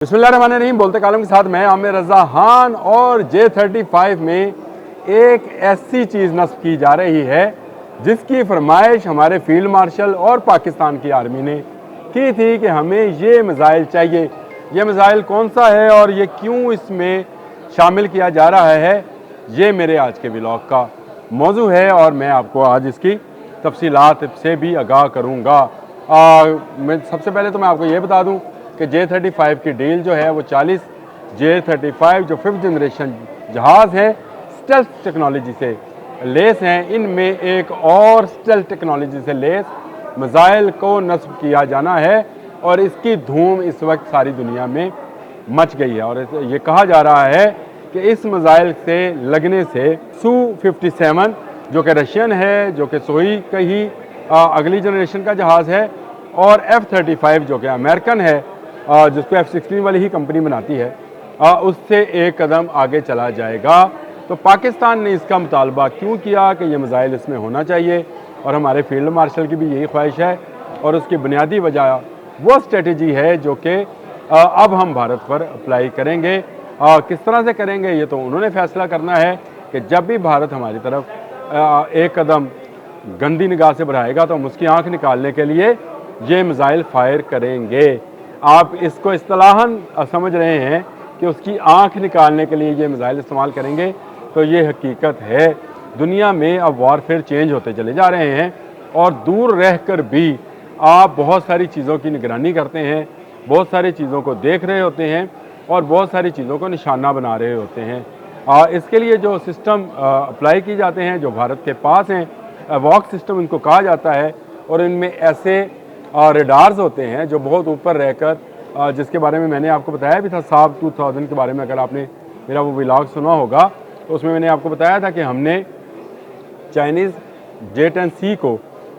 बिस्मिल्लाहिर्रहमानिर्रहीम। बोलते कालम के साथ मैं आमिर रज़ा खान। और J-35 में एक ऐसी चीज़ नस्ब की जा रही है जिसकी फरमाइश हमारे फील्ड मार्शल और पाकिस्तान की आर्मी ने की थी कि हमें ये मिज़ाइल चाहिए। ये मिज़ाइल कौन सा है और ये क्यों इसमें शामिल किया जा रहा है, ये मेरे आज के व्लॉग का मौजू है और मैं आपको आज इसकी तफसीलात से भी आगाह करूँगा। मैं सबसे पहले तो मैं आपको ये बता दूँ कि J-35 की डील जो है वो 40 J-35 जो 5th जनरेशन जहाज़ है स्टेल्थ टेक्नोलॉजी से लेस हैं। इनमें एक और स्टेल्थ टेक्नोलॉजी से लेस मिज़ाइल को नस्ब किया जाना है और इसकी धूम इस वक्त सारी दुनिया में मच गई है। और ये कहा जा रहा है कि इस मिज़ाइल से लगने से Su-57 जो कि रशियन है, जो कि सोई का ही अगली जनरेशन का जहाज़ है, और F-35 जो कि अमेरिकन है, जिसको F-16 वाली ही कंपनी बनाती है, उससे एक कदम आगे चला जाएगा। तो पाकिस्तान ने इसका मुतालबा क्यों किया कि ये मिज़ाइल इसमें होना चाहिए, और हमारे फील्ड मार्शल की भी यही ख्वाहिश है और उसकी बुनियादी वजह वो स्ट्रेटजी है जो कि अब हम भारत पर अप्लाई करेंगे। किस तरह से करेंगे ये तो उन्होंने फैसला करना है कि जब भी भारत हमारी तरफ एक कदम गंदी निगाह से बढ़ाएगा तो हम उसकी आँख निकालने के लिए ये मिज़ाइल फायर करेंगे। आप इसको इस्तिलाहन समझ रहे हैं कि उसकी आंख निकालने के लिए ये मिज़ाइल इस्तेमाल करेंगे, तो ये हकीकत है। दुनिया में अब वारफेयर चेंज होते चले जा रहे हैं और दूर रहकर भी आप बहुत सारी चीज़ों की निगरानी करते हैं, बहुत सारी चीज़ों को देख रहे होते हैं और बहुत सारी चीज़ों को निशाना बना रहे होते हैं। इसके लिए जो सिस्टम अप्लाई की जाते हैं जो भारत के पास हैं, वॉक सिस्टम इनको कहा जाता है, और इनमें ऐसे रेडार्स होते हैं जो बहुत ऊपर रहकर, जिसके बारे में मैंने आपको बताया भी था साब 2000 के बारे में। अगर आपने मेरा वो व्लॉग सुना होगा तो उसमें मैंने आपको बताया था कि हमने चाइनीज़ J-10C को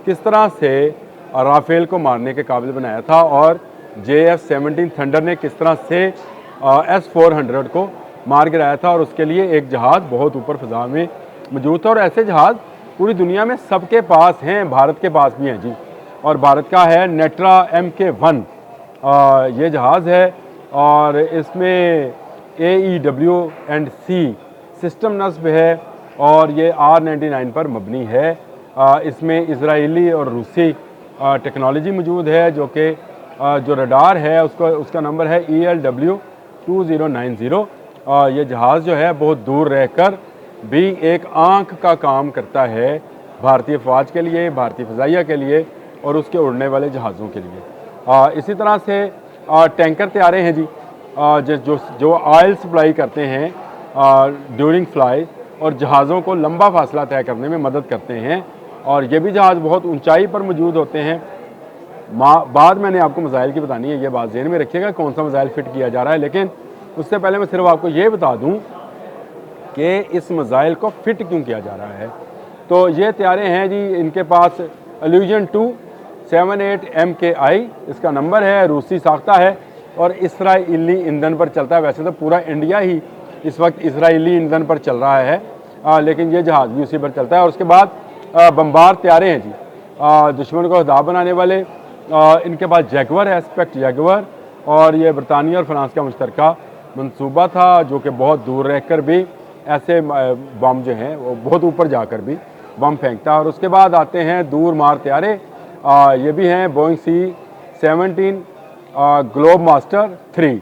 किस तरह से राफेल को मारने के काबिल बनाया था, और JF-17 थंडर ने किस तरह से S-400 को मार गिराया था, और उसके लिए एक जहाज़ बहुत ऊपर फ़िज़ा में मौजूद था। और ऐसे जहाज़ पूरी दुनिया में सबके पास हैं, भारत के पास भी हैं जी। और भारत का है नेट्रा MK1 ये जहाज़ है, और इसमें AEW&C सिस्टम नस्ब है और ये R-99 पर मबनी है। इसमें इजरायली और रूसी टेक्नोलॉजी मौजूद है, जो कि जो रडार है उसका नंबर है ELW-2090। ये जहाज़ जो है बहुत दूर रहकर भी एक आँख का काम करता है भारतीय फ़ौज के लिए, भारतीय फ़िज़ाइया के लिए और उसके उड़ने वाले जहाज़ों के लिए। इसी तरह से टैंकर तैयारे हैं जी, जो ऑयल सप्लाई करते हैं ड्यूरिंग फ्लाई और जहाज़ों को लंबा फासला तय करने में मदद करते हैं, और ये भी जहाज़ बहुत ऊंचाई पर मौजूद होते हैं। बाद मैंने आपको मिज़ाइल की बतानी है, ये बात ज़हन में रखिएगा कौन सा मिज़ाइल फ़िट किया जा रहा है। लेकिन उससे पहले मैं सिर्फ आपको ये बता दूँ कि इस मिज़ाइल को फ़िट क्यों किया जा रहा है। तो ये तैयारे हैं जी, इनके पास इल्यूजन 278 MKI इसका नंबर है, रूसी साख्ता है और इसराइली ईंधन पर चलता है। वैसे तो पूरा इंडिया ही इस वक्त इसराइली ईंधन पर चल रहा है, लेकिन ये जहाज़ भी उसी पर चलता है। और उसके बाद बम्बार तैयारे हैं जी, दुश्मन को हदा बनाने वाले। इनके पास जैगवर है, एस्पेक्ट जैगवर, और ये बरतानिया और फ्रांस का मुश्तरका मंसूबा था जो कि बहुत दूर रहकर भी ऐसे बम जो हैं वो बहुत ऊपर जाकर भी बम फेंकता है। और उसके बाद आते हैं दूर मार तैयारे, ये भी हैं बोइंग C-17 ग्लोब मास्टर 3।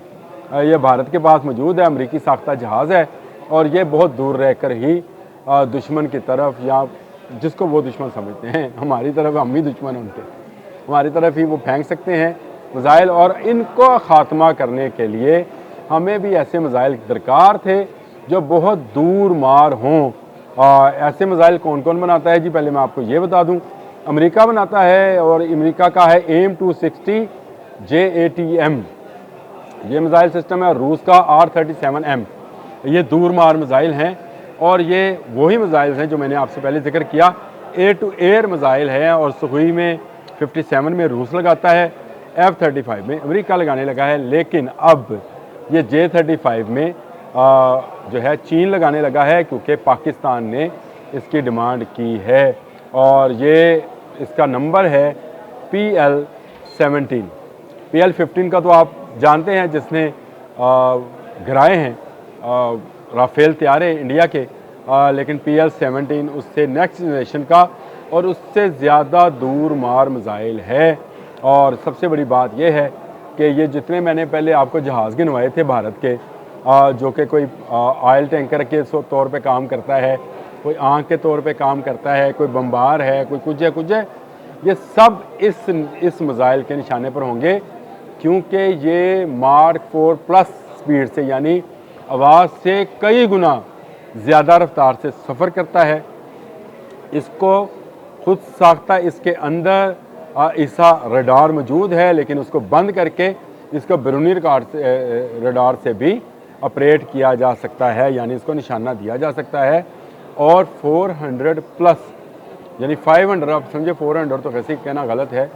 ये भारत के पास मौजूद है, अमेरिकी साख्ता जहाज़ है, और ये बहुत दूर रहकर ही दुश्मन की तरफ, या जिसको वो दुश्मन समझते हैं, हमारी तरफ हम ही दुश्मन हैं उनके, हमारी तरफ ही वो फेंक सकते हैं मिज़ाइल। और इनको ख़ात्मा करने के लिए हमें भी ऐसे मिज़ाइल दरकार थे जो बहुत दूर मार हों। ऐसे मिज़ाइल कौन कौन बनाता है जी, पहले मैं आपको ये बता दूं। अमेरिका बनाता है, और अमेरिका का है AIM-260 JATM ये मिज़ाइल सिस्टम है। रूस का R-37M ये दूर मार मिज़ाइल हैं, और ये वही मिज़ाइल हैं जो मैंने आपसे पहले जिक्र किया, एयर टू एयर मिज़ाइल है। और सुखोई में 57 में रूस लगाता है, F-35 में अमेरिका लगाने लगा है। लेकिन अब ये J-35 में जो है चीन लगाने लगा है, क्योंकि पाकिस्तान ने इसकी डिमांड की है। और ये इसका नंबर है PL-17। PL-15 का तो आप जानते हैं, जिसने गिराए हैं राफेल तैयारे इंडिया के, लेकिन PL-17 उससे नेक्स्ट जनरेशन का और उससे ज़्यादा दूर मार मिसाइल है। और सबसे बड़ी बात यह है कि ये जितने मैंने पहले आपको जहाज़ गिनवाए थे भारत के, जो कि कोई ऑयल टैंकर के तौर पे काम करता है, कोई आँख के तौर पे काम करता है, कोई बम्बार है, कोई कुछ है, ये सब इस मिसाइल के निशाने पर होंगे, क्योंकि ये Mark 4 प्लस स्पीड से यानी आवाज़ से कई गुना ज़्यादा रफ्तार से सफ़र करता है। इसको खुद साख्ता इसके अंदर ऐसा रडार मौजूद है, लेकिन उसको बंद करके इसको बैरूनी रडार से भी ऑपरेट किया जा सकता है, यानी इसको निशाना दिया जा सकता है। और 400 प्लस यानी 500, आप समझे 400 तो वैसे ही कहना गलत है,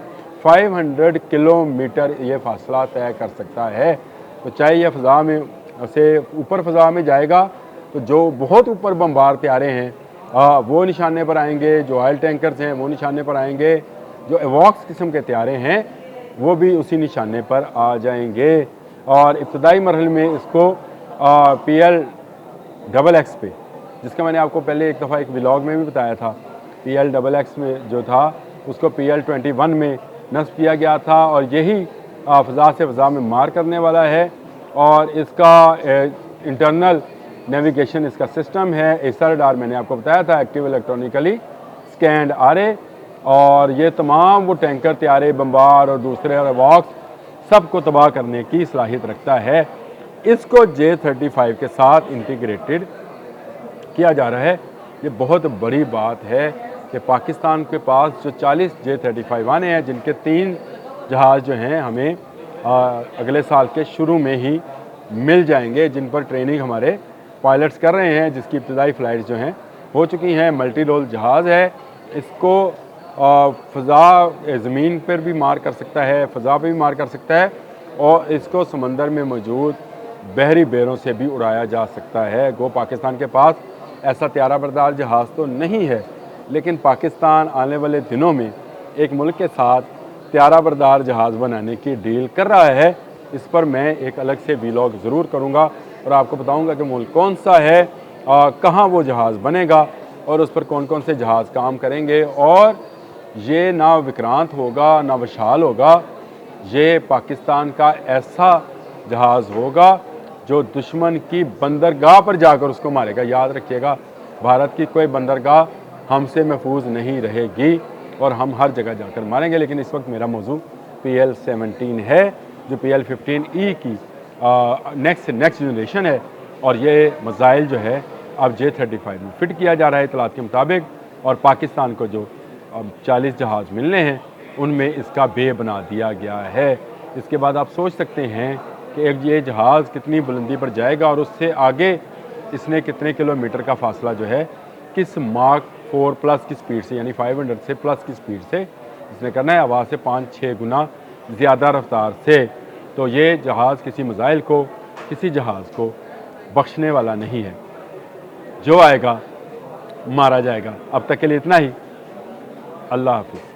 500 किलोमीटर ये फासला तय कर सकता है। तो चाहे ये फ़ज़ा में से ऊपर फ़ज़ा में जाएगा तो जो बहुत ऊपर बम्बार तैयारे हैं वो निशाने पर आएंगे, जो ऑयल टैंकर्स हैं वो निशाने पर आएंगे, जो एवॉक्स किस्म के तैयारे हैं वो भी उसी निशाने पर आ जाएंगे। और इब्तदाई मरहले में इसको PL-XX पे, जिसका मैंने आपको पहले एक दफ़ा एक व्लॉग में भी बताया था, PL-XX में जो था उसको PL-21 में नस्ब किया गया था, और यही फ़ज़ा से फ़ज़ा में मार करने वाला है। और इसका इंटरनल नेविगेशन इसका सिस्टम है, एसा रडार मैंने आपको बताया था, एक्टिव इलेक्ट्रॉनिकली स्कैंड आरे, और ये तमाम वो टैंकर तैयारे बम्बार और दूसरे एवॉक्स सबको तबाह करने की सलाहियत रखता है। इसको J-35 के साथ इंटीग्रेटेड किया जा रहा है। ये बहुत बड़ी बात है कि पाकिस्तान के पास जो 40 J-35 आने हैं, जिनके 3 जहाज़ जो हैं हमें अगले साल के शुरू में ही मिल जाएंगे, जिन पर ट्रेनिंग हमारे पायलट्स कर रहे हैं, जिसकी इब्तदाई फ़्लाइट्स जो हैं हो चुकी हैं। मल्टी रोल जहाज़ है, इसको फ़ज़ा ज़मीन पर भी मार कर सकता है, फ़ज़ा पर भी मार कर सकता है, और इसको समंदर में मौजूद बहरी बेरों से भी उड़ाया जा सकता है। गो पाकिस्तान के पास ऐसा त्यारा बरदार जहाज़ तो नहीं है, लेकिन पाकिस्तान आने वाले दिनों में एक मुल्क के साथ त्यारा बरदार जहाज़ बनाने की डील कर रहा है। इस पर मैं एक अलग से व्लॉग ज़रूर करूँगा और आपको बताऊँगा कि मुल्क कौन सा है, कहाँ वो जहाज़ बनेगा और उस पर कौन कौन से जहाज़ काम करेंगे। और ये ना विक्रांत होगा ना विशाल होगा, ये पाकिस्तान का ऐसा जहाज़ होगा जो दुश्मन की बंदरगाह पर जाकर उसको मारेगा। याद रखिएगा, भारत की कोई बंदरगाह हमसे महफूज नहीं रहेगी और हम हर जगह जाकर मारेंगे। लेकिन इस वक्त मेरा मौजू PL-17 है, जो PL-15E की नेक्स्ट जनरेशन है, और ये मिसाइल जो है अब J-35 में फ़िट किया जा रहा है इतलात के मुताबिक। और पाकिस्तान को जो अब 40 जहाज़ मिलने हैं उनमें इसका बे बना दिया गया है। इसके बाद आप सोच सकते हैं कि एक ये जहाज़ कितनी बुलंदी पर जाएगा और उससे आगे इसने कितने किलोमीटर का फासला जो है किस Mark 4 प्लस की स्पीड से, यानी 500 से प्लस की स्पीड से इसने करना है, आवाज़ से 5-6 गुना ज़्यादा रफ्तार से। तो ये जहाज़ किसी मिसाइल को, किसी जहाज़ को बख्शने वाला नहीं है, जो आएगा मारा जाएगा। अब तक के लिए इतना ही। अल्लाह हाफ़िज़।